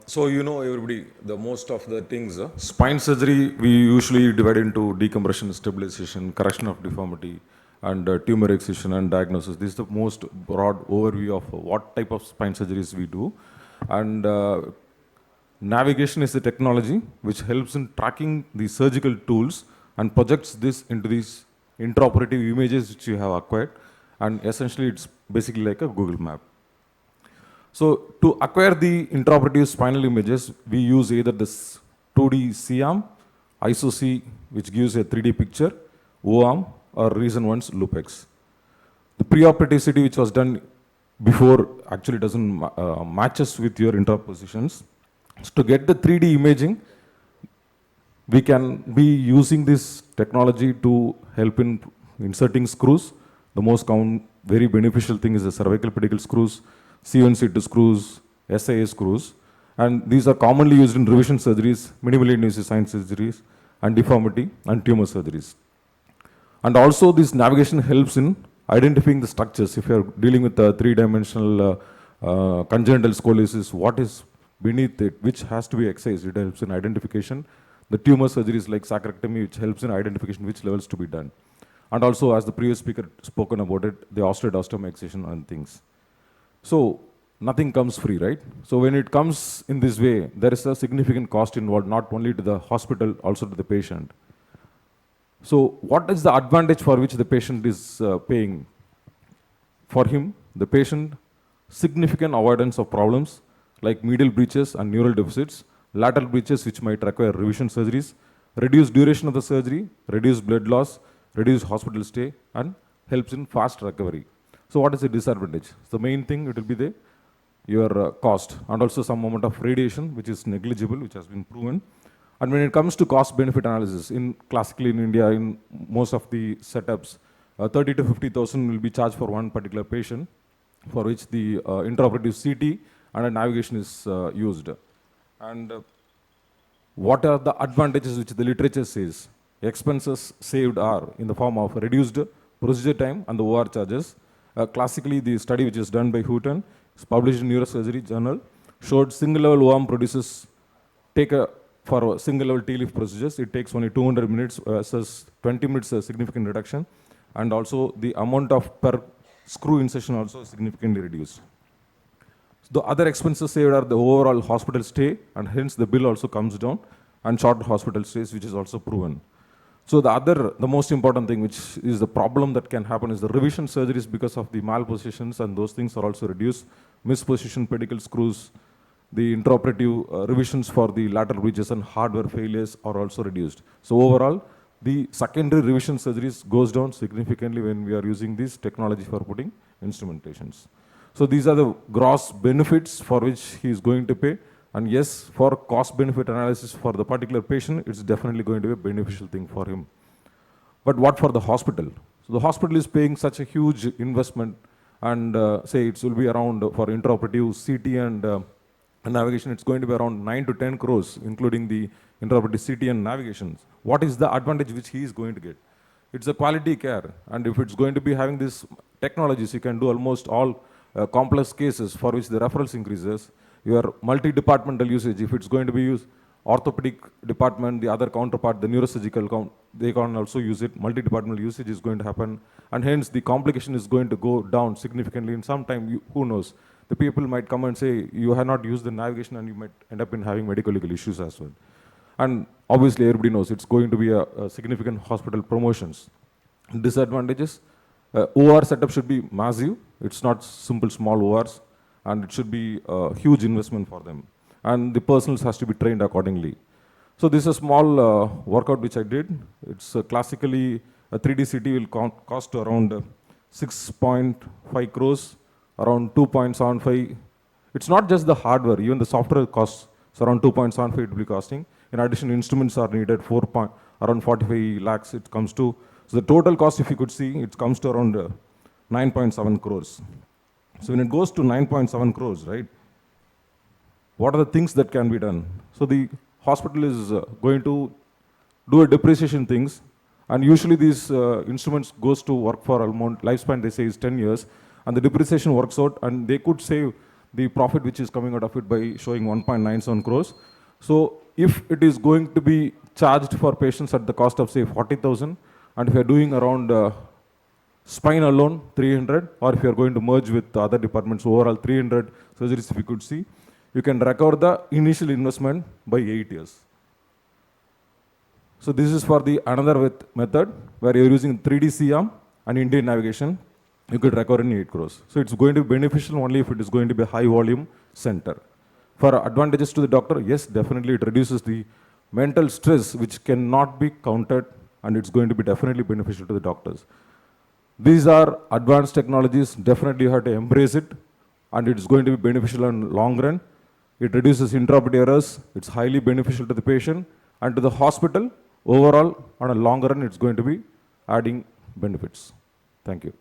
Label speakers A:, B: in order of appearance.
A: So you know everybody, the most of the things, spine surgery we usually divide into decompression, stabilization, correction of deformity, and tumor excision and diagnosis. This is the most broad overview of what type of spine surgeries we do. And navigation is the technology which helps in tracking the surgical tools and projects this into these intraoperative images which you have acquired. And essentially it's basically like a Google map. So to acquire the intraoperative spinal images, we use either this 2D C-arm, ISO-C, which gives a 3D picture, O-arm, or recent ones, LoopX. The preoperative CT which was done before actually doesn't matches with your intraop positions. So to get the 3D imaging, we can be using this technology to help in inserting screws. The most common, very beneficial thing is the cervical pedicle screws, C1C2 screws, SIA screws, and these are commonly used in revision surgeries, minimally invasive science surgeries, and deformity and tumor surgeries. And also this navigation helps in identifying the structures. If you are dealing with a three-dimensional congenital scoliosis, what is beneath it, which has to be excised, it helps in identification. The tumor surgeries like sacrectomy, which helps in identification which levels to be done. And also, as the previous speaker spoken about it, the osteoid excision and things. So nothing comes free, right? So when it comes in this way, there is a significant cost involved, not only to the hospital, also to the patient. So what is the advantage for which the patient is paying? For him, the patient, significant avoidance of problems like medial breaches and neural deficits, lateral breaches which might require revision surgeries, reduced duration of the surgery, reduced blood loss, reduced hospital stay, and helps in fast recovery. So what is the disadvantage? The main thing, it will be your cost, and also some amount of radiation, which is negligible, which has been proven. And when it comes to cost-benefit analysis, classically in India, in most of the setups, 30 to 50,000 will be charged for one particular patient, for which the intraoperative CT and a navigation is used. And what are the advantages which the literature says? Expenses saved are in the form of reduced procedure time and the OR charges. Classically, the study which is done by Houghton, is published in Neurosurgery Journal, showed single-level OARM produces for single-level T-leaf procedures, it takes only 200 minutes versus 20 minutes, a significant reduction, and also the amount of per screw insertion also significantly reduced. So the other expenses saved are the overall hospital stay, and hence the bill also comes down, and short hospital stays, which is also proven. So the most important thing, which is the problem that can happen, is the revision surgeries because of the malpositions, and those things are also reduced. Misposition pedicle screws, the intraoperative revisions for the lateral breaches and hardware failures are also reduced. So overall, the secondary revision surgeries goes down significantly when we are using this technology for putting instrumentations. So these are the gross benefits for which he is going to pay. And yes, for cost-benefit analysis for the particular patient, it's definitely going to be a beneficial thing for him. But what for the hospital? So the hospital is paying such a huge investment, and say it will be around for intraoperative CT and navigation, it's going to be around 9 to 10 crores, including the intraoperative CT and navigations. What is the advantage which he is going to get? It's a quality care, and if it's going to be having these technologies, you can do almost all complex cases for which the referrals increases. Your multi-departmental usage, if it's going to be used, orthopedic department, the other counterpart, the neurosurgical, they can also use it. Multi-departmental usage is going to happen, and hence the complication is going to go down significantly. In some time, who knows? The people might come and say, you have not used the navigation, and you might end up in having medical legal issues as well. And obviously, everybody knows it's going to be a significant hospital promotions. Disadvantages, OR setup should be massive. It's not simple small ORs. And it should be a huge investment for them. And the personnel has to be trained accordingly. So this is a small workout which I did. It's classically a 3D CT will cost around 6.5 crores, around 2.75. It's not just the hardware, even the software costs around 2.75 it will be costing. In addition, instruments are needed, around 45 lakhs it comes to. So the total cost, if you could see, it comes to around 9.7 crores. So when it goes to 9.7 crores, right, what are the things that can be done? So the hospital is going to do a depreciation things, and usually these instruments goes to work for almost lifespan, they say is 10 years, and the depreciation works out, and they could save the profit which is coming out of it by showing 1.97 crores. So if it is going to be charged for patients at the cost of say 40,000, and if you are doing around spine alone 300, or if you are going to merge with other departments, overall 300 surgeries if you could see, you can recover the initial investment by 8 years. So this is for the another method where you are using 3D CM and Indian navigation, you could recover in 8 crores. So it's going to be beneficial only if it is going to be a high volume center. For advantages to the doctor, yes, definitely it reduces the mental stress which cannot be counted, and it's going to be definitely beneficial to the doctors. These are advanced technologies, definitely you have to embrace it, and it's going to be beneficial in long run. It reduces intraoperative errors, it's highly beneficial to the patient and to the hospital. Overall, on a long run, it's going to be adding benefits. Thank you.